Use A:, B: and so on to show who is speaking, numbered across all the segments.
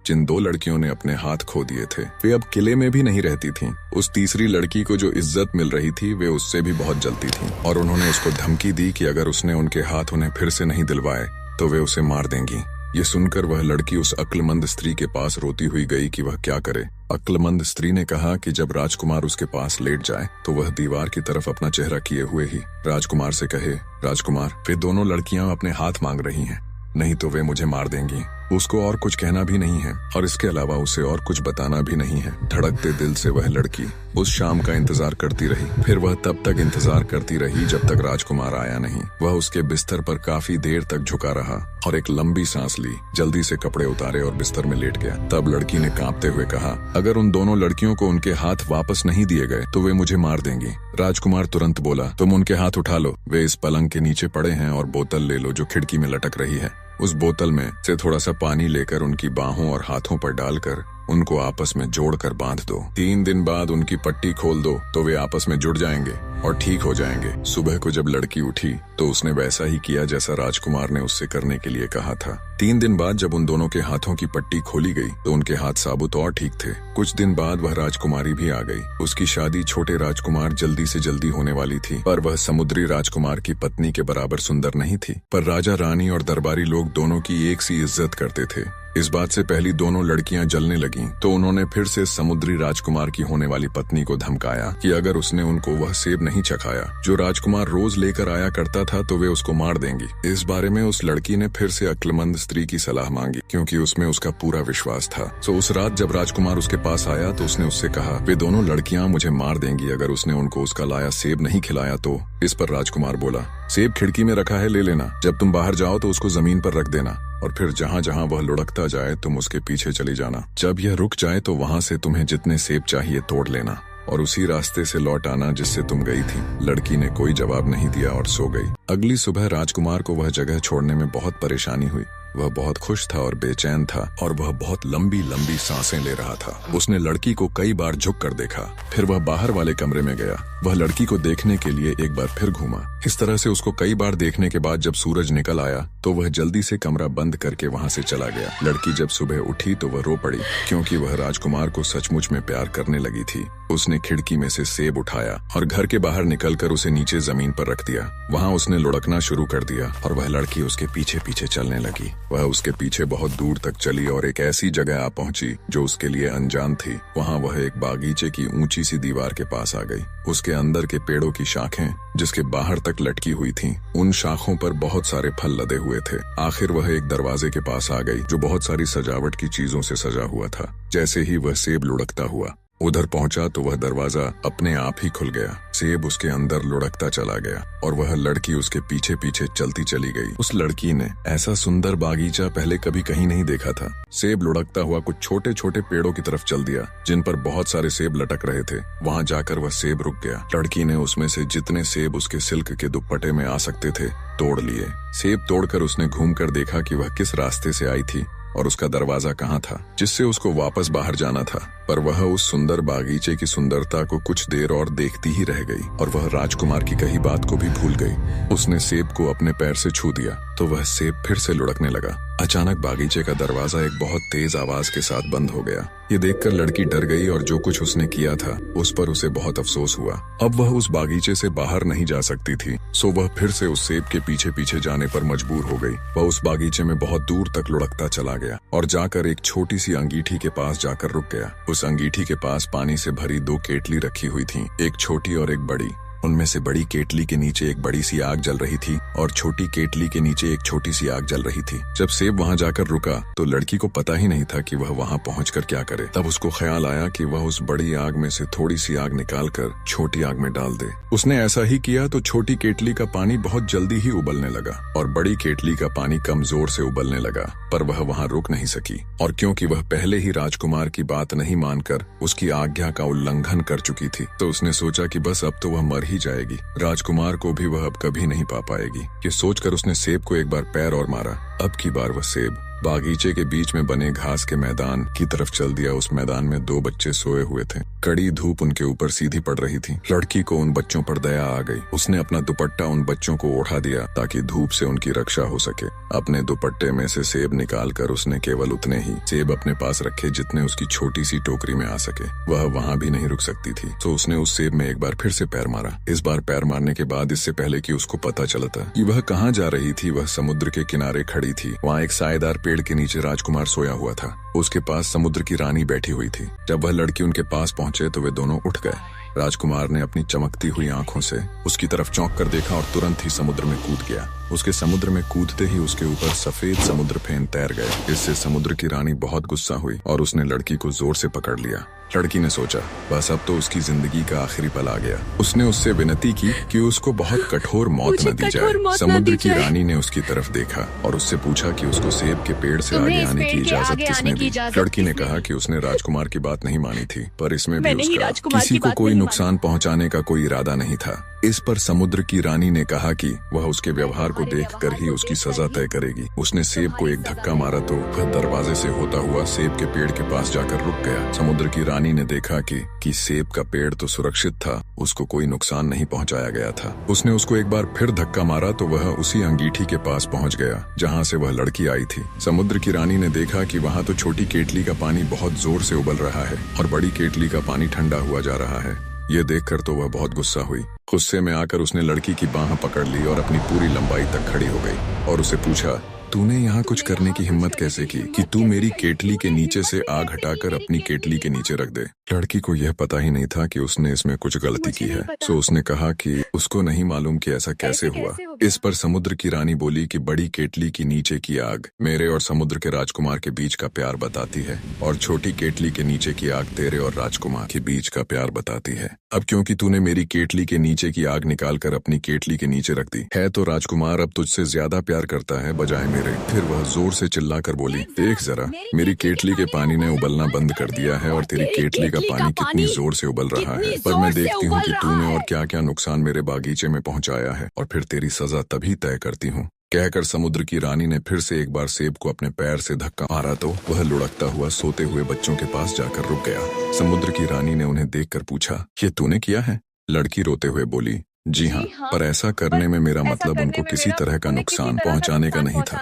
A: जिन 2 लड़कियों ने अपने हाथ खो दिए थे, वे अब किले में भी नहीं रहती थीं। उस तीसरी लड़की को जो इज्जत मिल रही थी वे उससे भी बहुत जलती थीं और उन्होंने उसको धमकी दी कि अगर उसने उनके हाथ उन्हें फिर से नहीं दिलवाए तो वे उसे मार देंगी। ये सुनकर वह लड़की उस अक्लमंद स्त्री के पास रोती हुई गई कि वह क्या करे। अक्लमंद स्त्री ने कहा कि जब राजकुमार उसके पास लेट जाए तो वह दीवार की तरफ अपना चेहरा किए हुए ही राजकुमार से कहे, राजकुमार, वे दोनों लड़कियां अपने हाथ मांग रही हैं, नहीं तो वे मुझे मार देंगी। उसको और कुछ कहना भी नहीं है और इसके अलावा उसे और कुछ बताना भी नहीं है। धड़कते दिल से वह लड़की उस शाम का इंतजार करती रही। फिर वह तब तक इंतजार करती रही जब तक राजकुमार आया नहीं। वह उसके बिस्तर पर काफी देर तक झुका रहा और एक लंबी सांस ली, जल्दी से कपड़े उतारे और बिस्तर में लेट गया। तब लड़की ने कांपते हुए कहा, अगर उन दोनों लड़कियों को उनके हाथ वापस नहीं दिए गए तो वे मुझे मार देंगी। राजकुमार तुरंत बोला, तुम उनके हाथ उठा लो, वे इस पलंग के नीचे पड़े हैं, और बोतल ले लो जो खिड़की में लटक रही है। उस बोतल में से थोड़ा सा पानी लेकर उनकी बाहों और हाथों पर डालकर उनको आपस में जोड़कर बांध दो। 3 दिन बाद उनकी पट्टी खोल दो तो वे आपस में जुड़ जाएंगे और ठीक हो जाएंगे। सुबह को जब लड़की उठी तो उसने वैसा ही किया जैसा राजकुमार ने उससे करने के लिए कहा था। 3 दिन बाद जब उन दोनों के हाथों की पट्टी खोली गई तो उनके हाथ साबुत और ठीक थे। कुछ दिन बाद वह राजकुमारी भी आ गई। उसकी शादी छोटे राजकुमार जल्दी से जल्दी होने वाली थी, पर वह समुद्री राजकुमार की पत्नी के बराबर सुंदर नहीं थी। पर राजा रानी और दरबारी लोग दोनों की एक सी इज्जत करते थे। इस बात से पहली दोनों लड़कियां जलने लगीं, तो उन्होंने फिर से समुद्री राजकुमार की होने वाली पत्नी को धमकाया कि अगर उसने उनको वह सेब नहीं चखाया जो राजकुमार रोज लेकर आया करता था तो वे उसको मार देंगी। इस बारे में उस लड़की ने फिर से अक्लमंद स्त्री की सलाह मांगी, क्योंकि उसमें उसका पूरा विश्वास था। तो उस रात जब राजकुमार उसके पास आया तो उसने उससे कहा, वे दोनों लड़कियां मुझे मार देंगी अगर उसने उनको उसका लाया सेब नहीं खिलाया तो। इस पर राजकुमार बोला, सेब खिड़की में रखा है, ले लेना। जब तुम बाहर जाओ तो उसको जमीन पर रख देना और फिर जहाँ जहाँ वह लुढ़कता जाए तुम उसके पीछे चली जाना। जब यह रुक जाए तो वहाँ से तुम्हें जितने सेब चाहिए तोड़ लेना और उसी रास्ते से लौट आना जिससे तुम गई थी। लड़की ने कोई जवाब नहीं दिया और सो गई। अगली सुबह राजकुमार को वह जगह छोड़ने में बहुत परेशानी हुई। वह बहुत खुश था और बेचैन था और वह बहुत लंबी लंबी सांसें ले रहा था। उसने लड़की को कई बार झुक कर देखा। फिर वह बाहर वाले कमरे में गया। वह लड़की को देखने के लिए एक बार फिर घूमा। इस तरह से उसको कई बार देखने के बाद जब सूरज निकल आया तो वह जल्दी से कमरा बंद करके वहाँ से चला गया। लड़की जब सुबह उठी तो वह रो पड़ी, क्योंकि वह राजकुमार को सचमुच में प्यार करने लगी थी। उसने खिड़की में से सेब उठाया और घर के बाहर निकलकर उसे नीचे जमीन पर रख दिया। वहाँ उसने लुढ़कना शुरू कर दिया और वह लड़की उसके पीछे पीछे चलने लगी। वह उसके पीछे बहुत दूर तक चली और एक ऐसी जगह आ पहुंची जो उसके लिए अनजान थी। वहाँ वह एक बागीचे की ऊंची सी दीवार के पास आ गई। उसके अंदर के पेड़ों की शाखें जिसके बाहर तक लटकी हुई थीं, उन शाखों पर बहुत सारे फल लदे हुए थे। आखिर वह एक दरवाजे के पास आ गई जो बहुत सारी सजावट की चीजों से सजा हुआ था। जैसे ही वह सेब लुढ़कता हुआ उधर पहुंचा तो वह दरवाजा अपने आप ही खुल गया। सेब उसके अंदर लुढ़कता चला गया और वह लड़की उसके पीछे पीछे चलती चली गई। उस लड़की ने ऐसा सुंदर बागीचा पहले कभी कहीं नहीं देखा था। सेब लुढ़कता हुआ कुछ छोटे छोटे पेड़ों की तरफ चल दिया जिन पर बहुत सारे सेब लटक रहे थे। वहाँ जाकर वह सेब रुक गया। लड़की ने उसमें से जितने सेब उसके सिल्क के दुपट्टे में आ सकते थे तोड़ लिए। सेब तोड़कर उसने घूमकर देखा कि वह किस रास्ते से आई थी और उसका दरवाजा कहाँ था जिससे उसको वापस बाहर जाना था। पर वह उस सुंदर बागीचे की सुंदरता को कुछ देर और देखती ही रह गई और वह राजकुमार की कही बात को भी भूल गई। उसने सेब को अपने पैर से छू दिया तो वह सेब फिर से लुढ़कने लगा। अचानक बागीचे का दरवाजा एक बहुत तेज आवाज के साथ बंद हो गया। ये देखकर लड़की डर गई और जो कुछ उसने किया था उस पर उसे बहुत अफसोस हुआ। अब वह उस बागीचे से बाहर नहीं जा सकती थी, सो वह फिर से उस सेब के पीछे पीछे जाने पर मजबूर हो गई। वह उस बागीचे में बहुत दूर तक लुढ़कता चला गया और जाकर एक छोटी सी अंगीठी के पास जाकर रुक गया। उस अंगीठी के पास पानी से भरी 2 केतली रखी हुई थीं, एक छोटी और एक बड़ी। उनमें से बड़ी केतली के नीचे एक बड़ी सी आग जल रही थी और छोटी केतली के नीचे एक छोटी सी आग जल रही थी। जब सेब वहाँ जाकर रुका तो लड़की को पता ही नहीं था कि वह वहाँ पहुँचकर क्या करे। तब उसको ख्याल आया कि वह उस बड़ी आग में से थोड़ी सी आग निकालकर छोटी आग में डाल दे। उसने ऐसा ही किया तो छोटी केतली का पानी बहुत जल्दी ही उबलने लगा और बड़ी केतली का पानी कम जोर से उबलने लगा। पर वह वहाँ रुक नहीं सकी और क्योंकि वह पहले ही राजकुमार की बात नहीं मानकर उसकी आज्ञा का उल्लंघन कर चुकी थी तो उसने सोचा कि बस अब तो वह मर ही जाएगी। राजकुमार को भी वह अब कभी नहीं पा पाएगी। ये सोचकर उसने सेब को एक बार पैर और मारा। अब की बार वह सेब बागीचे के बीच में बने घास के मैदान की तरफ चल दिया। उस मैदान में 2 बच्चे सोए हुए थे। कड़ी धूप उनके ऊपर सीधी पड़ रही थी। लड़की को उन बच्चों पर दया आ गई। उसने अपना दुपट्टा उन बच्चों को ओढ़ा दिया ताकि धूप से उनकी रक्षा हो सके। अपने दुपट्टे में से सेब निकालकर उसने केवल उतने ही सेब अपने पास रखे जितने उसकी छोटी सी टोकरी में आ सके। वह वहाँ भी नहीं रुक सकती थी, तो उसने उस सेब में एक बार फिर से पैर मारा। इस बार पैर मारने के बाद, इससे पहले कि उसको पता चलता कि वह कहाँ जा रही थी, वह समुद्र के किनारे खड़ी थी। वहाँ एक सायेदार पेड़ के नीचे राजकुमार सोया हुआ था। उसके पास समुद्र की रानी बैठी हुई थी। जब वह लड़की उनके पास पहुंचे तो वे दोनों उठ गए। राजकुमार ने अपनी चमकती हुई आंखों से उसकी तरफ चौंक कर देखा और तुरंत ही समुद्र में कूद गया। उसके समुद्र में कूदते ही उसके ऊपर सफेद समुद्र फेन तैर गए। इससे समुद्र की रानी बहुत गुस्सा हुई और उसने लड़की को जोर से पकड़ लिया। लड़की ने सोचा बस अब तो उसकी जिंदगी का आखिरी पल आ गया। उसने उससे विनती की कि उसको बहुत कठोर मौत न दी जाए। समुद्र की रानी ने उसकी तरफ देखा और उससे पूछा कि उसको सेब के पेड़ से आगे आने की इजाजत किसने दी। लड़की ने कहा कि उसने राजकुमार की बात नहीं मानी थी, पर इसमें भी उसका किसी को कोई नुकसान पहुंचाने का कोई इरादा नहीं था। इस पर समुद्र की रानी ने कहा कि वह उसके व्यवहार को देखकर ही उसकी सजा तय करेगी। उसने सेब को एक धक्का मारा तो वह दरवाजे से होता हुआ सेब के पेड़ के पास जाकर रुक गया। समुद्र की रानी ने देखा कि सेब का पेड़ तो सुरक्षित था, उसको कोई नुकसान नहीं पहुंचाया गया था। उसने उसको एक बार फिर धक्का मारा तो वह उसी अंगीठी के पास पहुंच गया जहां से वह लड़की आई थी। समुद्र की रानी ने देखा कि वहां तो छोटी केतली का पानी बहुत जोर से उबल रहा है और बड़ी केतली का पानी ठंडा हुआ जा रहा है। ये देखकर तो वह बहुत गुस्सा हुई। गुस्से में आकर उसने लड़की की बाह पकड़ ली और अपनी पूरी लंबाई तक खड़ी हो गई और उसे पूछा, तूने यहाँ कुछ करने की हिम्मत कैसे की कि तू मेरी केतली के नीचे से आग हटाकर अपनी केतली के नीचे रख दे। लड़की को यह पता ही नहीं था कि उसने इसमें कुछ गलती की है, सो उसने कहा कि उसको नहीं मालूम कि ऐसा कैसे हुआ। इस पर समुद्र की रानी बोली कि बड़ी केतली की नीचे की आग मेरे और समुद्र के राजकुमार के बीच का प्यार बताती है और छोटी केतली के नीचे की आग तेरे और राजकुमार के बीच का प्यार बताती है। अब क्योंकि तूने मेरी केतली के नीचे की आग निकालकर अपनी केतली के नीचे रख दी है तो राजकुमार अब तुझसे ज्यादा प्यार करता है बजाय मेरे। फिर वह जोर से चिल्लाकर बोली, देख जरा, मेरी केतली के पानी ने उबलना बंद कर दिया है और तेरी केतली का पानी कितनी जोर से उबल रहा है। पर मैं देखती हूँ कि तूने और क्या क्या नुकसान मेरे बागीचे में पहुंचाया है और फिर तेरी सजा तभी तय करती हूँ। कहकर समुद्र की रानी ने फिर से एक बार सेब को अपने पैर से धक्का मारा तो वह लुढ़कता हुआ सोते हुए बच्चों के पास जाकर रुक गया। समुद्र की रानी ने उन्हें देखकर पूछा, ये तूने किया है? लड़की रोते हुए बोली, जी हाँ, पर ऐसा करने में मेरा मतलब उनको किसी तरह का नुकसान पहुंचाने का नहीं था।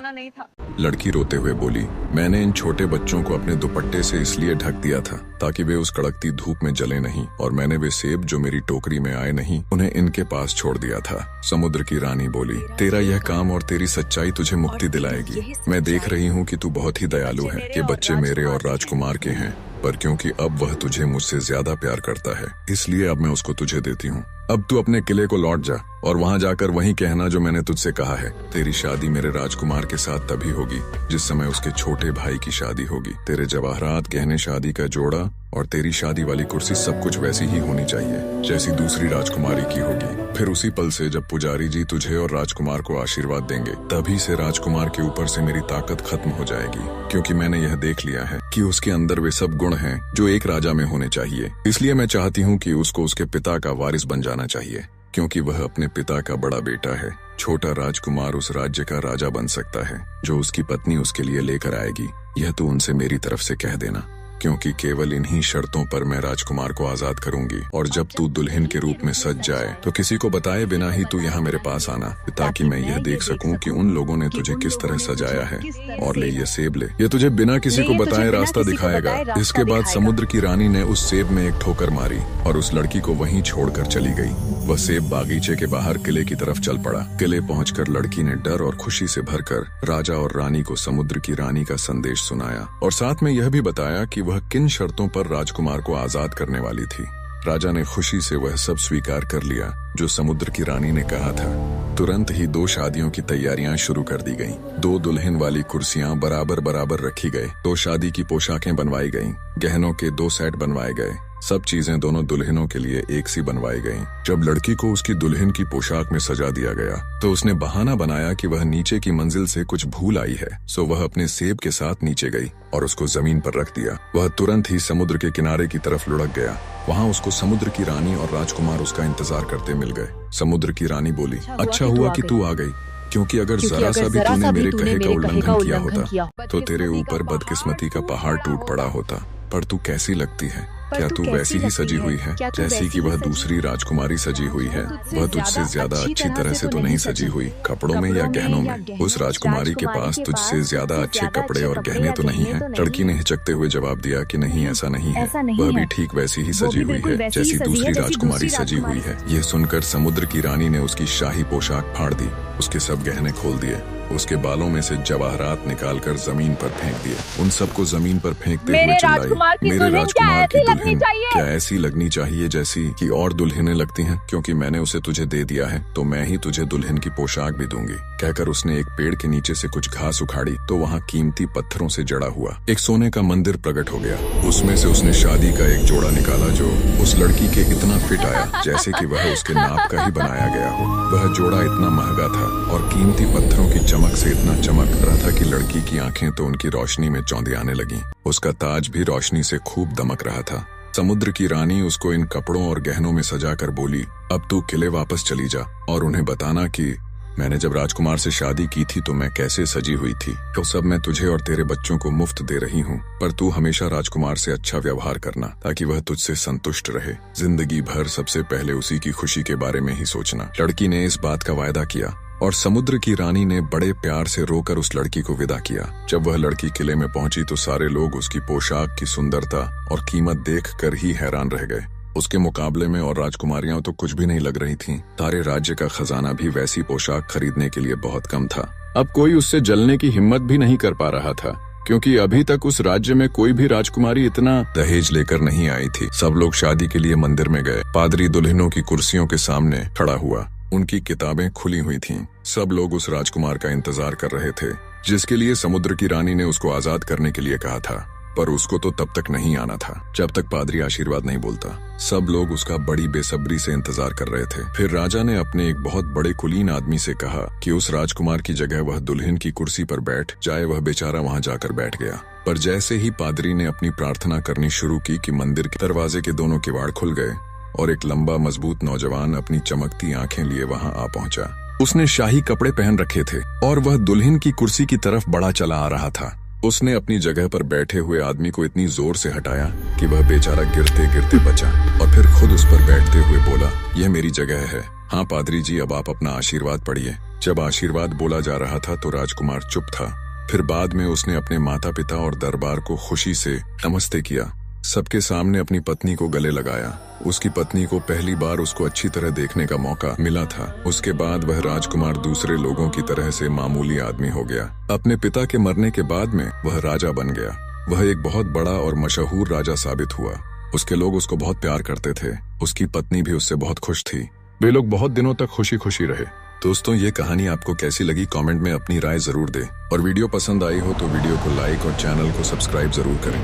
A: लड़की रोते हुए बोली, मैंने इन छोटे बच्चों को अपने दुपट्टे से इसलिए ढक दिया था ताकि वे उस कड़कती धूप में जले नहीं, और मैंने वे सेब जो मेरी टोकरी में आए नहीं उन्हें इनके पास छोड़ दिया था। समुद्र की रानी बोली, तेरा यह काम और तेरी सच्चाई तुझे मुक्ति दिलाएगी। मैं देख रही हूँ कि तू बहुत ही दयालु है। ये बच्चे मेरे और राजकुमार के हैं, पर क्योंकि अब वह तुझे मुझसे ज्यादा प्यार करता है इसलिए अब मैं उसको तुझे देती हूँ। अब तू अपने किले को लौट जा और वहाँ जाकर वही कहना जो मैंने तुझसे कहा है। तेरी शादी मेरे राजकुमार के साथ तभी होगी जिस समय उसके छोटे भाई की शादी होगी। तेरे जवाहरात, गहने, शादी का जोड़ा और तेरी शादी वाली कुर्सी सब कुछ वैसी ही होनी चाहिए जैसी दूसरी राजकुमारी की होगी। फिर उसी पल से जब पुजारी जी तुझे और राजकुमार को आशीर्वाद देंगे तभी से राजकुमार के ऊपर से मेरी ताकत खत्म हो जाएगी, क्योंकि मैंने यह देख लिया है कि उसके अंदर वे सब गुण हैं जो एक राजा में होने चाहिए। इसलिए मैं चाहती हूँ कि उसको उसके पिता का वारिस बन जाना चाहिए, क्योंकि वह अपने पिता का बड़ा बेटा है। छोटा राजकुमार उस राज्य का राजा बन सकता है जो उसकी पत्नी उसके लिए लेकर आएगी। यह तो उनसे मेरी तरफ से कह देना, क्योंकि केवल इन्हीं शर्तों पर मैं राजकुमार को आजाद करूंगी। और जब तू दुल्हन के रूप में सज जाए तो किसी को बताए बिना ही तू यहाँ मेरे पास आना, ताकि मैं यह देख सकूं कि उन लोगों ने तुझे किस तरह सजाया है। और ले ये सेब ले, ये तुझे बिना किसी को बताए रास्ता दिखाएगा। इसके बाद समुद्र की रानी ने उस सेब में एक ठोकर मारी और उस लड़की को वहीं छोड़कर चली गई। वह सेब बागीचे के बाहर किले की तरफ चल पड़ा। किले पहुंचकर लड़की ने डर और खुशी से भरकर राजा और रानी को समुद्र की रानी का संदेश सुनाया और साथ में यह भी बताया कि वह किन शर्तों पर राजकुमार को आजाद करने वाली थी। राजा ने खुशी से वह सब स्वीकार कर लिया जो समुद्र की रानी ने कहा था। तुरंत ही 2 शादियों की तैयारियां शुरू कर दी गईं। 2 दुल्हन वाली कुर्सियां बराबर बराबर रखी गए। 2 शादी की पोशाकें बनवाई गईं। गहनों के 2 सेट बनवाए गए। सब चीजें दोनों दुल्हनों के लिए एक सी बनवाई गईं। जब लड़की को उसकी दुल्हन की पोशाक में सजा दिया गया तो उसने बहाना बनाया कि वह नीचे की मंजिल से कुछ भूल आई है, सो वह अपने सेब के साथ नीचे गई और उसको जमीन पर रख दिया। वह तुरंत ही समुद्र के किनारे की तरफ लुढ़क गया। वहाँ उसको समुद्र की रानी और राजकुमार उसका इंतजार करते मिल गए। समुद्र की रानी बोली, अच्छा हुआ कि तू आ गई। क्योंकि अगर जरा सा भी तूने मेरे कहे का उल्लंघन किया होता तो तेरे ऊपर बदकिस्मती का पहाड़ टूट पड़ा होता। पर तू कैसी लगती है? क्या तू वैसी ही सजी हुई है जैसी कि वह दूसरी राजकुमारी सजी हुई है? वह तुझसे ज्यादा अच्छी तरह से तो नहीं सजी हुई, कपड़ों में या गहनों में। उस राजकुमारी के पास तुझसे ज्यादा अच्छे कपड़े और गहने तो नहीं है। लड़की ने हिचकते हुए जवाब दिया कि नहीं, ऐसा नहीं है। वह भी ठीक वैसी ही सजी हुई है जैसी दूसरी राजकुमारी सजी हुई है। यह सुनकर समुद्र की रानी ने उसकी शाही पोशाक फाड़ दी, उसके सब गहने खोल दिए, उसके बालों में से जवाहरात निकालकर जमीन पर फेंक दिए। उन सबको जमीन पर फेंकते हुए चिल्लाई, मेरे राजकुमार की दुल्हन क्या ऐसी लगनी चाहिए जैसी कि और दुल्हनें लगती हैं? क्योंकि मैंने उसे तुझे दे दिया है तो मैं ही तुझे दुल्हन की पोशाक भी दूंगी। कहकर उसने एक पेड़ के नीचे से कुछ घास उखाड़ी तो वहाँ कीमती पत्थरों से जड़ा हुआ एक सोने का मंदिर प्रकट हो गया। उसमें से उसने शादी का एक जोड़ा निकाला जो उस लड़की के इतना फिट आया जैसे कि वह उसके नाप का ही बनाया गया हो। वह जोड़ा इतना महंगा था और कीमती पत्थरों की चमक से इतना चमक रहा था कि लड़की की आंखें तो उनकी रोशनी में चौंधियाने लगीं। उसका ताज भी रोशनी से खूब दमक रहा था। समुद्र की रानी उसको इन कपड़ों और गहनों में सजाकर बोली, अब तू किले वापस चली जा और उन्हें बताना कि मैंने जब राजकुमार से शादी की थी तो मैं कैसे सजी हुई थी। तो सब मैं तुझे और तेरे बच्चों को मुफ्त दे रही हूँ, पर तू हमेशा राजकुमार से अच्छा व्यवहार करना ताकि वह तुझसे संतुष्ट रहे। जिंदगी भर सबसे पहले उसी की खुशी के बारे में ही सोचना। लड़की ने इस बात का वायदा किया और समुद्र की रानी ने बड़े प्यार से रोकर उस लड़की को विदा किया। जब वह लड़की किले में पहुंची तो सारे लोग उसकी पोशाक की सुंदरता और कीमत देखकर ही हैरान रह गए। उसके मुकाबले में और राजकुमारियां तो कुछ भी नहीं लग रही थीं। सारे राज्य का खजाना भी वैसी पोशाक खरीदने के लिए बहुत कम था। अब कोई उससे जलने की हिम्मत भी नहीं कर पा रहा था, क्योंकि अभी तक उस राज्य में कोई भी राजकुमारी इतना दहेज लेकर नहीं आई थी। सब लोग शादी के लिए मंदिर में गए। पादरी दुल्हनों की कुर्सियों के सामने खड़ा हुआ, उनकी किताबें खुली हुई थीं। सब लोग उस राजकुमार का इंतजार कर रहे थे जिसके लिए समुद्र की रानी ने उसको आजाद करने के लिए कहा था। पर उसको तो तब तक नहीं आना था जब तक पादरी आशीर्वाद नहीं बोलता। सब लोग उसका बड़ी बेसब्री से इंतजार कर रहे थे। फिर राजा ने अपने एक बहुत बड़े कुलीन आदमी से कहा कि उस राजकुमार की जगह वह दुल्हन की कुर्सी पर बैठ जाए। वह बेचारा वहां जाकर बैठ गया। पर जैसे ही पादरी ने अपनी प्रार्थना करनी शुरू की कि मंदिर के दरवाजे के दोनों किवाड़ खुल गए और एक लंबा मजबूत नौजवान अपनी चमकती आंखें लिए वहां आ पहुंचा। उसने शाही कपड़े पहन रखे थे और वह दुल्हन की कुर्सी की तरफ बढ़ा चला आ रहा था। उसने अपनी जगह पर बैठे हुए आदमी को इतनी जोर से हटाया कि वह बेचारा गिरते गिरते बचा और फिर खुद उस पर बैठते हुए बोला, यह मेरी जगह है। हाँ पादरी जी, अब आप अपना आशीर्वाद पढ़िए। जब आशीर्वाद बोला जा रहा था तो राजकुमार चुप था। फिर बाद में उसने अपने माता पिता और दरबार को खुशी से नमस्ते किया। सबके सामने अपनी पत्नी को गले लगाया। उसकी पत्नी को पहली बार उसको अच्छी तरह देखने का मौका मिला था। उसके बाद वह राजकुमार दूसरे लोगों की तरह से मामूली आदमी हो गया। अपने पिता के मरने के बाद में वह राजा बन गया। वह एक बहुत बड़ा और मशहूर राजा साबित हुआ। उसके लोग उसको बहुत प्यार करते थे। उसकी पत्नी भी उससे बहुत खुश थी। वे लोग बहुत दिनों तक खुशी खुशी रहे। दोस्तों, ये कहानी आपको कैसी लगी कमेंट में अपनी राय जरूर दें और वीडियो पसंद आई हो तो वीडियो को लाइक और चैनल को सब्सक्राइब जरूर करें।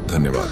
A: धन्यवाद।